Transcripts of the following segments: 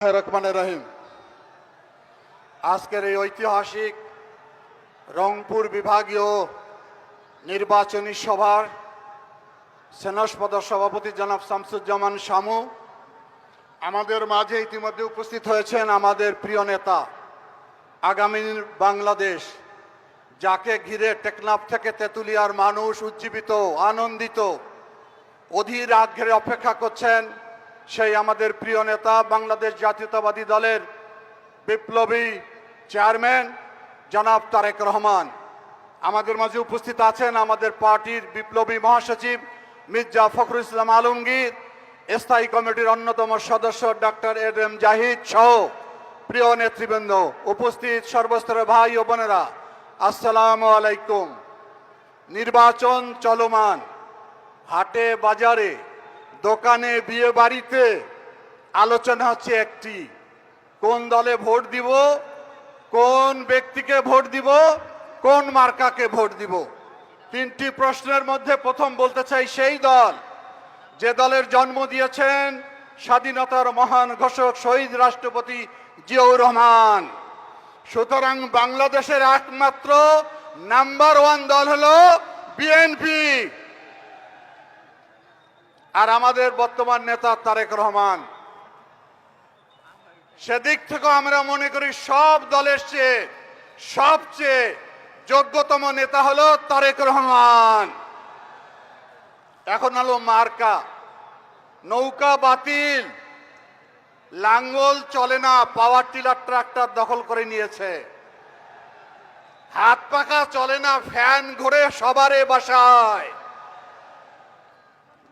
রহমানির রহিম। আজকের এই ঐতিহাসিক রংপুর বিভাগীয় নির্বাচনী সভার সেনস্পদ সভাপতি জনাব শামসুজ্জামান শামু, আমাদের মাঝে ইতিমধ্যে উপস্থিত হয়েছেন আমাদের প্রিয় নেতা, আগামী বাংলাদেশ, যাকে ঘিরে টেকনাফ থেকে তেঁতুলিয়ার মানুষ উজ্জীবিত, আনন্দিত, অধীর আগ্রহে অপেক্ষা করছেন সেই আমাদের প্রিয় নেতা, বাংলাদেশ জাতীয়তাবাদী দলের বিপ্লবী চেয়ারম্যান জনাব তারেক রহমান। আমাদের মাঝে উপস্থিত আছেন আমাদের পার্টির বিপ্লবী মহাসচিব মির্জা ফখরুল ইসলাম আলমগীর, স্থায়ী কমিটির অন্যতম সদস্য ডক্টর এম জাহিদ সহ প্রিয় নেতৃবৃন্দ, উপস্থিত সর্বস্তরের ভাই ও বোনেরা, আসসালামু আলাইকুম। নির্বাচন চলমান, হাটে বাজারে, দোকানে, বিয়ে বাড়িতে আলোচনা হচ্ছে একটি, কোন দলে ভোট দিব, কোন ব্যক্তিকে ভোট দিব, কোন মার্কাকে ভোট দিব। তিনটি প্রশ্নের মধ্যে প্রথম বলতে চাই সেই দল যে দলের জন্ম দিয়েছেন স্বাধীনতার মহান ঘোষক শহীদ রাষ্ট্রপতি জিয়াউর রহমান। সুতরাং বাংলাদেশের একমাত্র নাম্বার ওয়ান দল হলো বিএনপি, আর আমাদের বর্তমান নেতা তারেক রহমান। সেদিক থেকে আমরা মনে করি সব দলের চেয়ে সবচেয়ে যোগ্যতম নেতা হলো তারেক রহমান। এখন হলো মার্কা, নৌকা বাতিল, লাঙ্গল চলে না, পাওয়ার টিলার ট্রাক্টর দখল করে নিয়েছে, হাত পাখা চলে না, ফ্যান ঘুরে সবারে বাসায়,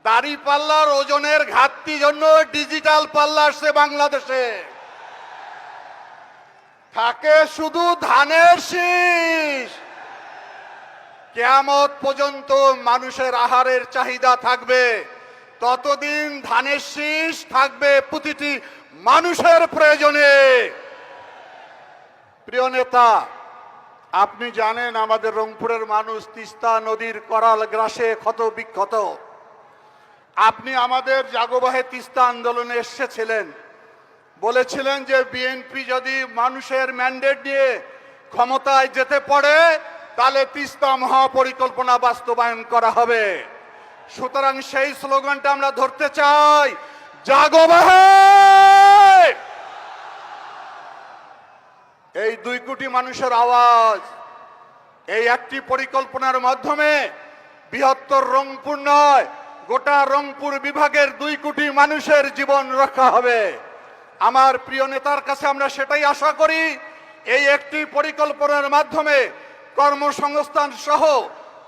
দাড়ি পাল্লার ওজনের ঘাটতি জন্য ডিজিটাল পাল্লা আসছে বাংলাদেশে, থাকে শুধু ধানের শীষ। কিয়ামত পর্যন্ত মানুষের আহারের চাহিদা থাকবে, ততদিন ধানের শীষ থাকবে প্রতিটি মানুষের প্রয়োজনে। প্রিয় নেতা, আপনি জানেন আমাদের রংপুরের মানুষ তিস্তা নদীর করাল গ্রাসে ক্ষত বিক্ষত। আপনি আমাদের জাগোবাহে তিস্তা আন্দোলনে এসেছিলেন, বলেছিলেন যে বিএনপি যদি মানুষের ম্যান্ডেট নিয়ে ক্ষমতায় যেতে পারে তাহলে তিস্তা মহাপরিকল্পনা বাস্তবায়ন করা হবে। সুতরাং সেই স্লোগানটা আমরা ধরতে চাই, জাগোবাহে। এই 2 কোটি মানুষের আওয়াজ, এই একটি পরিকল্পনার মাধ্যমে বৃহত্তর রংপুর নয়, গোটা রংপুর বিভাগের 2 কোটি মানুষের জীবন রক্ষা হবে। আমার প্রিয় নেতার কাছে আমরা সেটাই আশা করি, এই একটি পরিকল্পনার মাধ্যমে কর্মসংস্থান সহ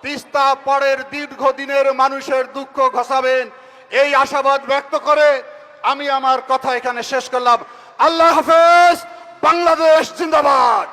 তিস্তা পরের দীর্ঘদিনের মানুষের দুঃখ ঘোচাবেন, এই আশাবাদ ব্যক্ত করে আমি আমার কথা এখানে শেষ করলাম। আল্লাহ হাফেজ। বাংলাদেশ জিন্দাবাদ।